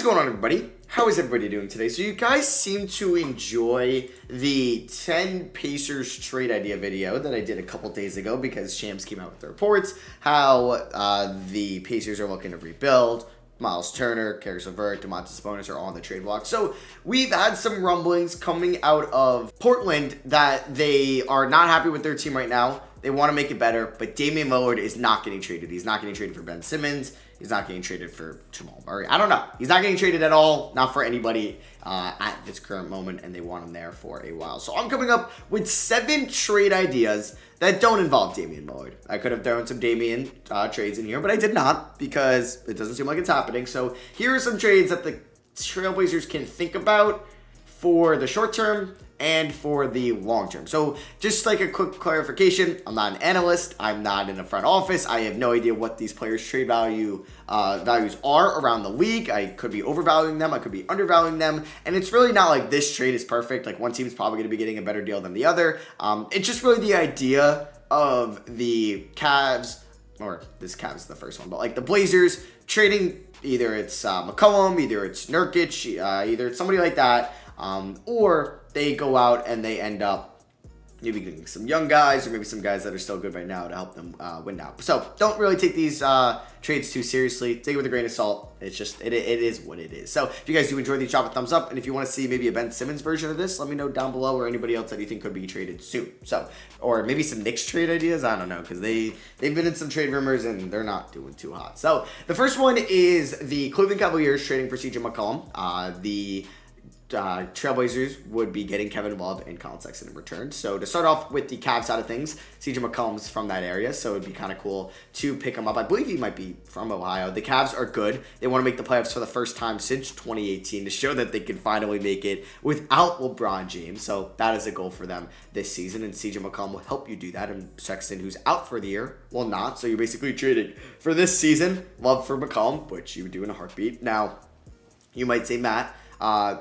is going on, everybody? How is everybody doing today? So you guys seem to enjoy the 10 Pacers trade idea video that I did a couple days ago because Shams came out with the reports how the Pacers are looking to rebuild. Miles Turner, Caris LeVert, Domantas Sabonis are all on the trade block. So we've had some rumblings coming out of Portland that they are not happy with their team right now. They want to make it better, but Damian Lillard is not getting traded. He's not getting traded for Ben Simmons. He's not getting traded for Jamal Murray. I don't know. He's not getting traded at all. Not for anybody at this current moment, and they want him there for a while. So I'm coming up with 7 trade ideas that don't involve Damian Lillard. I could have thrown some Damian trades in here, but I did not because it doesn't seem like it's happening. So here are some trades that the TrailBlazers can think about for the short term and for the long term. So just like a quick clarification, I'm not an analyst. I'm not in the front office. I have no idea what these players' trade values are around the league. I could be overvaluing them. I could be undervaluing them. And it's really not like this trade is perfect. Like one team's probably going to be getting a better deal than the other. It's just really the idea of the Cavs, or this Cavs is the first one, but like the Blazers trading either it's McCollum, either it's Nurkic, either it's somebody like that, or they go out and they end up maybe getting some young guys or maybe some guys that are still good right now to help them win now. So don't really take these trades too seriously. Take it with a grain of salt. It's just, it is what it is. So if you guys do enjoy these, drop a thumbs up. And if you want to see maybe a Ben Simmons version of this, let me know down below, or anybody else that you think could be traded soon. So, or maybe some Knicks trade ideas. I don't know, because they've been in some trade rumors and they're not doing too hot. So the first one is the Cleveland Cavaliers trading for CJ McCollum. The Trailblazers would be getting Kevin Love and Colin Sexton in return. So to start off with the Cavs side of things, CJ McCollum's from that area, so it'd be kind of cool to pick him up. I believe he might be from Ohio. The Cavs are good. They want to make the playoffs for the first time since 2018 to show that they can finally make it without LeBron James. So that is a goal for them this season, and CJ McCollum will help you do that. And Sexton, who's out for the year, will not. So you're basically trading for this season, Love for McCollum, which you would do in a heartbeat. Now, you might say, Matt,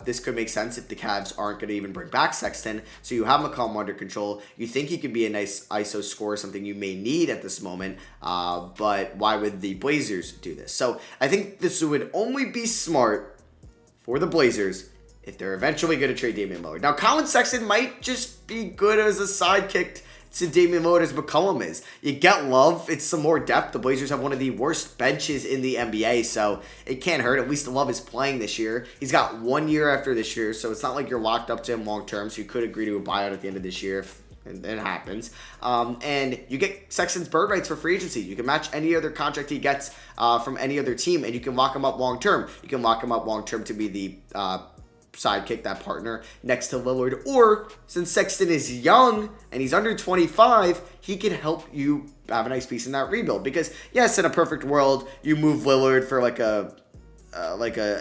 this could make sense if the Cavs aren't going to even bring back Sexton. So you have McCollum under control. You think he could be a nice ISO scorer, something you may need at this moment. But why would the Blazers do this? So I think this would only be smart for the Blazers if they're eventually going to trade Damian Lillard. Now, Colin Sexton might just be good as a sidekick to Damian Lillard as McCollum is. You get Love, it's some more depth. The Blazers have one of the worst benches in the NBA, so it can't hurt. At least Love is playing this year. He's got 1 year after this year, so it's not like you're locked up to him long term, so you could agree to a buyout at the end of this year if it happens. And you get Sexton's bird rights for free agency. You can match any other contract he gets from any other team, and you can lock him up long term. You can lock him up long term to be the sidekick, that partner next to Lillard, or since Sexton is young and he's under 25, he can help you have a nice piece in that rebuild. Because yes, in a perfect world, you move Lillard for like a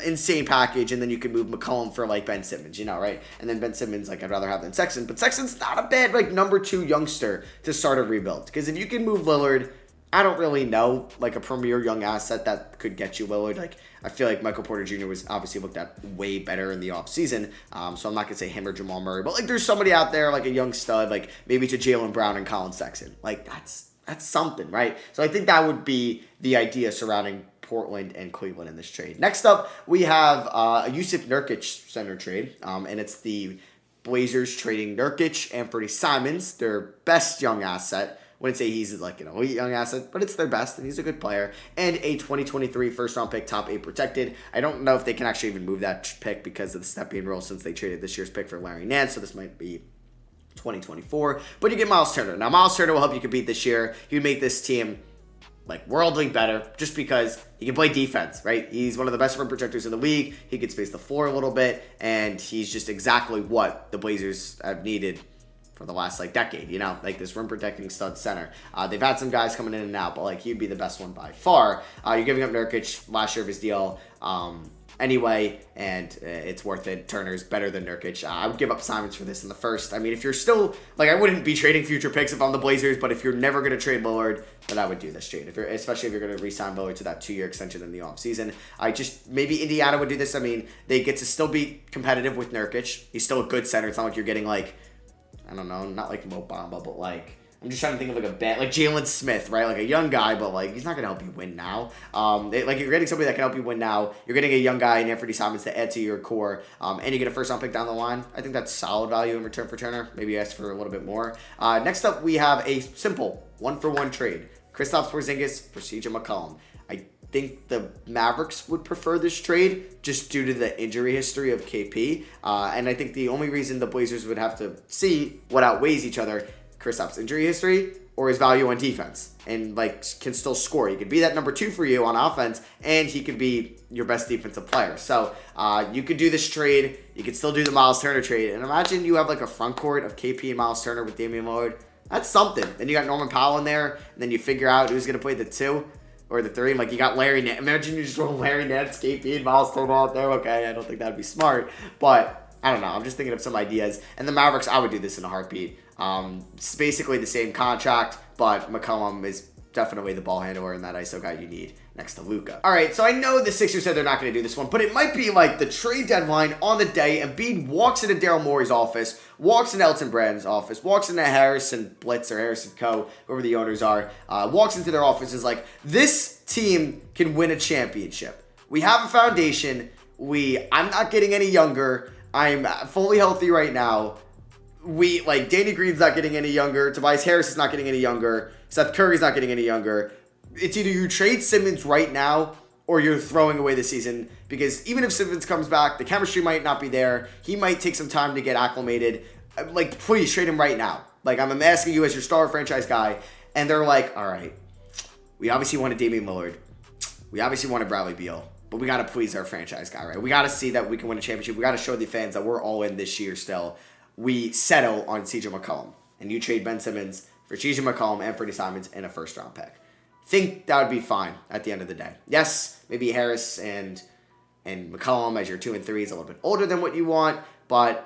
insane package, and then you can move McCollum for like Ben Simmons, you know, right? And then Ben Simmons, like I'd rather have than Sexton, but Sexton's not a bad like number 2 youngster to start a rebuild. Because if you can move Lillard, I don't really know, like a premier young asset that could get you Lillard. Like, I feel like Michael Porter Jr. was obviously looked at way better in the offseason, so I'm not going to say him or Jamal Murray, but like there's somebody out there, like a young stud, like maybe to Jaylen Brown and Colin Sexton. Like, that's something, right? So I think that would be the idea surrounding Portland and Cleveland in this trade. Next up, we have a Jusuf Nurkic center trade, and it's the Blazers trading Nurkic, Anthony Simons, their best young asset. Wouldn't say he's like an elite young asset, but it's their best, and he's a good player. And a 2023 first-round pick, top 8 protected. I don't know if they can actually even move that pick because of the step-in rule since they traded this year's pick for Larry Nance, so this might be 2024. But you get Miles Turner. Now, Miles Turner will help you compete this year. He would make this team like worldly better just because he can play defense, right? He's one of the best rim protectors in the league. He can space the floor a little bit, and he's just exactly what the Blazers have needed for the last like decade, you know, like this rim protecting stud center. They've had some guys coming in and out, but like he'd be the best one by far. You're giving up Nurkic last year of his deal anyway, and it's worth it. Turner's better than Nurkic. I would give up Simons for this in the first. I mean, if you're still, like, I wouldn't be trading future picks if I'm the Blazers, but if you're never going to trade Lillard, then I would do this trade, especially if you're going to re-sign Lillard to that 2-year extension in the offseason. Maybe Indiana would do this. I mean, they get to still be competitive with Nurkic. He's still a good center. It's not like you're getting like, I don't know, not like Mo Bamba, but like I'm just trying to think of like a bet, like Jalen Smith, right? Like a young guy, but like he's not gonna help you win now. Like you're getting somebody that can help you win now. You're getting a young guy in Anthony Simons to add to your core, and you get a first round pick down the line. I think that's solid value in return for Turner. Maybe ask for a little bit more. Next up, we have a simple 1-for-1 trade: Kristaps Porzingis for CJ McCollum. I think the Mavericks would prefer this trade just due to the injury history of KP, and I think the only reason the Blazers would have to see what outweighs each other: Kristaps' injury history or his value on defense, and like can still score. He could be that number 2 for you on offense, and he could be your best defensive player. So you could do this trade. You could still do the Miles Turner trade, and imagine you have like a front court of KP and Miles Turner with Damian Lillard. That's something. Then you got Norman Powell in there, and then you figure out who's going to play the 2 or the 3. Like you got Larry Nance. Imagine you just roll Larry Nance, KP, and Miles Turner out there. Okay, I don't think that'd be smart, but I don't know. I'm just thinking of some ideas. And the Mavericks, I would do this in a heartbeat. It's basically the same contract, but McCollum is definitely the ball handler and that ISO guy you need next to Luka. All right, so I know the Sixers said they're not going to do this one, but it might be like the trade deadline on the day. Embiid walks into Daryl Morey's office, walks into Elton Brand's office, walks into Harrison Blitz or Harrison Co., whoever the owners are, walks into their office, is like, this team can win a championship. We have a foundation. I'm not getting any younger. I'm fully healthy right now. Danny Green's not getting any younger. Tobias Harris is not getting any younger. Seth Curry's not getting any younger. It's either you trade Simmons right now or you're throwing away the season, because even if Simmons comes back, the chemistry might not be there. He might take some time to get acclimated. Like, please trade him right now. Like, I'm asking you as your star franchise guy. And they're like, all right, we obviously wanted Damian Lillard. We obviously wanted Bradley Beal. But we got to please our franchise guy, right? We got to see that we can win a championship. We got to show the fans that we're all in this year still. We settle on CJ McCollum, and you trade Ben Simmons for CJ McCollum, Anthony Simons, and a first-round pick. Think that would be fine at the end of the day. Yes, maybe Harris and McCollum as your 2 and 3 is a little bit older than what you want, but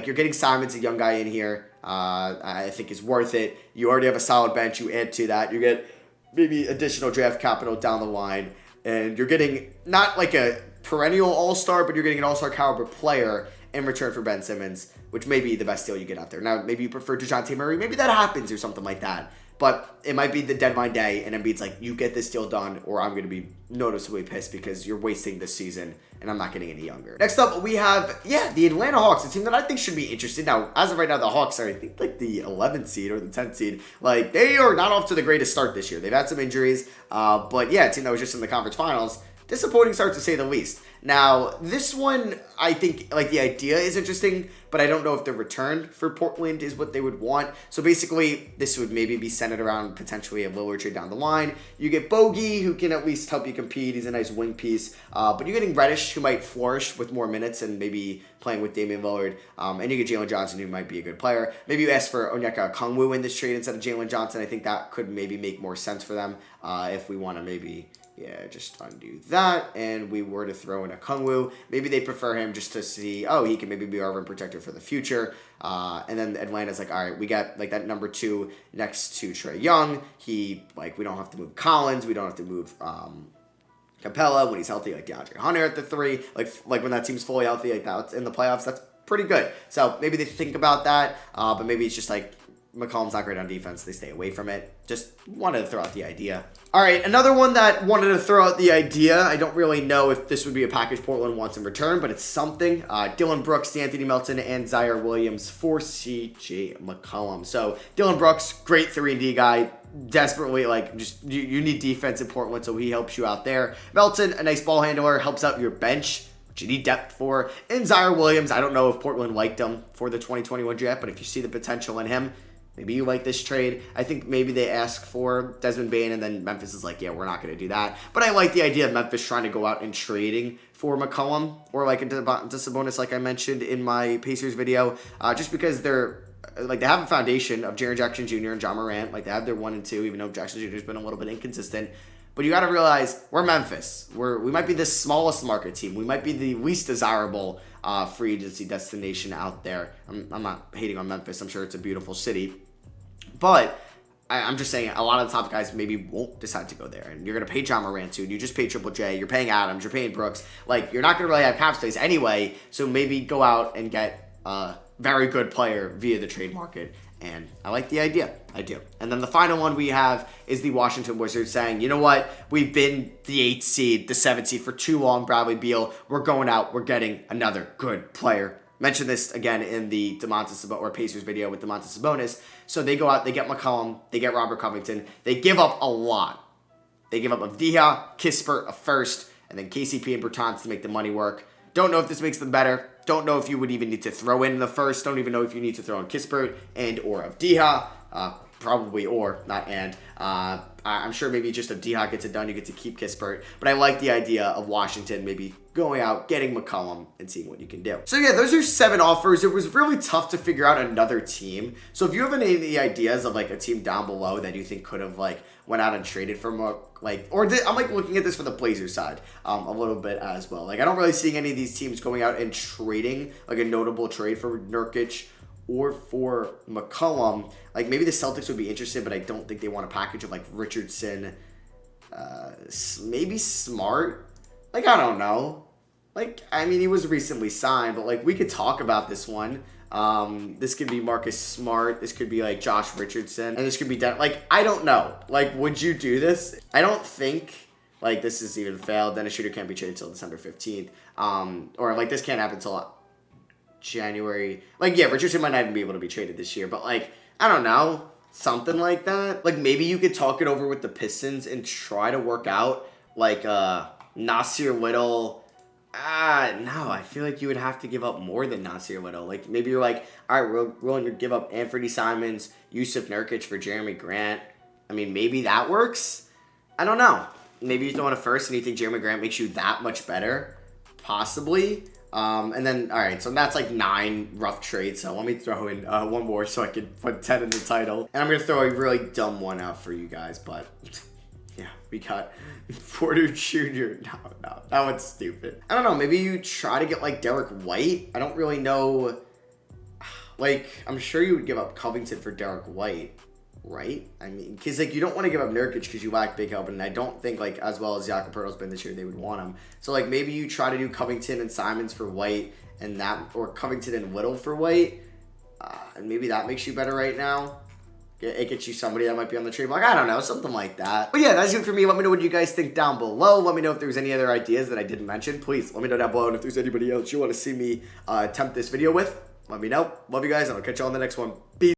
you're getting Simons, a young guy in here. I think is worth it. You already have a solid bench. You add to that, you get maybe additional draft capital down the line, and you're getting not like a perennial all-star, but you're getting an all-star caliber player in return for Ben Simmons, which may be the best deal you get out there. Now, maybe you prefer DeJounte Murray. Maybe that happens or something like that. But it might be the deadline day, and Embiid's like, you get this deal done, or I'm going to be noticeably pissed because you're wasting this season, and I'm not getting any younger. Next up, we have, the Atlanta Hawks, a team that I think should be interested. Now, as of right now, the Hawks are, I think, like the 11th seed or the 10th seed. Like, they are not off to the greatest start this year. They've had some injuries, but a team that was just in the conference finals. Disappointing start, to say the least. Now, this one, I think, like, the idea is interesting, but I don't know if the return for Portland is what they would want. So basically, this would maybe be centered around potentially a Lillard trade down the line. You get Bogey, who can at least help you compete. He's a nice wing piece. But you're getting Reddish, who might flourish with more minutes and maybe playing with Damian Lillard. And you get Jalen Johnson, who might be a good player. Maybe you ask for Onyeka Okongwu in this trade instead of Jalen Johnson. I think that could maybe make more sense for them if we want to maybe... just undo that, and we were to throw in a Okongwu. Maybe they prefer him just to see, he can maybe be our rim protector for the future. And then Atlanta's like, all right, we got like that number 2 next to Trae Young. We don't have to move Collins. We don't have to move Capella when he's healthy, like DeAndre Hunter at the 3. Like when that team's fully healthy, like that in the playoffs, that's pretty good. So maybe they think about that, but maybe it's just like, McCollum's not great on defense. They stay away from it. Just wanted to throw out the idea. All right, another one that wanted to throw out the idea. I don't really know if this would be a package Portland wants in return, but it's something. Dylan Brooks, Anthony Melton, and Zaire Williams for CJ McCollum. So Dylan Brooks, great 3-and-D guy. Desperately, you need defense in Portland, so he helps you out there. Melton, a nice ball handler, helps out your bench, which you need depth for. And Zaire Williams, I don't know if Portland liked him for the 2021 draft, but if you see the potential in him, maybe you like this trade. I think maybe they ask for Desmond Bane, and then Memphis is like, we're not going to do that. But I like the idea of Memphis trying to go out and trading for McCollum or like into Sabonis, like I mentioned in my Pacers video, just because they have a foundation of Jaren Jackson Jr. and John Morant. Like, they have their 1 and 2, even though Jackson Jr. has been a little bit inconsistent. But you got to realize, we're Memphis. We might be the smallest market team. We might be the least desirable free agency destination out there. I'm not hating on Memphis. I'm sure it's a beautiful city. But I'm just saying, a lot of the top guys maybe won't decide to go there. And you're going to pay John Morant soon. You just paid Triple J. You're paying Adams. You're paying Brooks. Like, you're not going to really have cap space anyway. So maybe go out and get a very good player via the trade market And I like the idea. I do. And then the final one we have is the Washington Wizards saying, you know what? We've been the 8th seed, the 7th seed for too long, Bradley Beal. We're going out. We're getting another good player. Mentioned this again in the Pacers video with Domantas Sabonis. So they go out, they get McCollum, they get Robert Covington. They give up a lot. They give up Avdija, Kispert, a first, and then KCP and Bertans to make the money work. Don't know if this makes them better. Don't know if you would even need to throw in the first. Don't even know if you need to throw in Kispert and or Avdija. Probably or, not and. I'm sure maybe just if D-Hawk gets it done, you get to keep Kispert. But I like the idea of Washington maybe going out, getting McCollum, and seeing what you can do. So yeah, those are 7 offers. It was really tough to figure out another team. So if you have any ideas of like a team down below that you think could have like went out and traded for more, I'm like looking at this for the Blazers side a little bit as well. Like I don't really see any of these teams going out and trading like a notable trade for Nurkic or for McCollum. Like maybe the Celtics would be interested, but I don't think they want a package of like Richardson, maybe Smart. Like I don't know. Like I mean he was recently signed, but like we could talk about this one. This could be Marcus Smart. This could be like Josh Richardson, and this could be like I don't know. Like would you do this? I don't think like this is even failed. Dennis Schroeder can't be traded until December 15th. Or like this can't happen until January. Like yeah, Richardson might not even be able to be traded this year, but like I don't know, something like that. Like maybe you could talk it over with the Pistons and try to work out like Nasir Little. No, I feel like you would have to give up more than Nasir Little. Like maybe you're like, all right, we're willing to give up Anthony Simons, Yusuf Nurkic for Jeremy Grant. I mean, maybe that works. I don't know. Maybe you throw in a first and you think Jeremy Grant makes you that much better, possibly. And then, all right, so that's like 9 rough trades. So let me throw in one more so I can put 10 in the title. And I'm going to throw a really dumb one out for you guys, but yeah, we got Porter Jr. No, that one's stupid. I don't know, maybe you try to get like Derek White. I don't really know. Like, I'm sure you would give up Covington for Derek White, right? I mean, because like you don't want to give up Nurkic because you lack big help, and I don't think like as well as Jakob Poeltl's been this year, they would want him. So like maybe you try to do Covington and Simons for White, and that, or Covington and Little for White, and maybe that makes you better right now. It gets you somebody that might be on the trade block. I don't know, something like that. But yeah, that's it for me. Let me know what you guys think down below. Let me know if there's any other ideas that I didn't mention. Please let me know down below. And if there's anybody else you want to see me attempt this video with, let me know. Love you guys, and I'll catch you on the next one. Peace.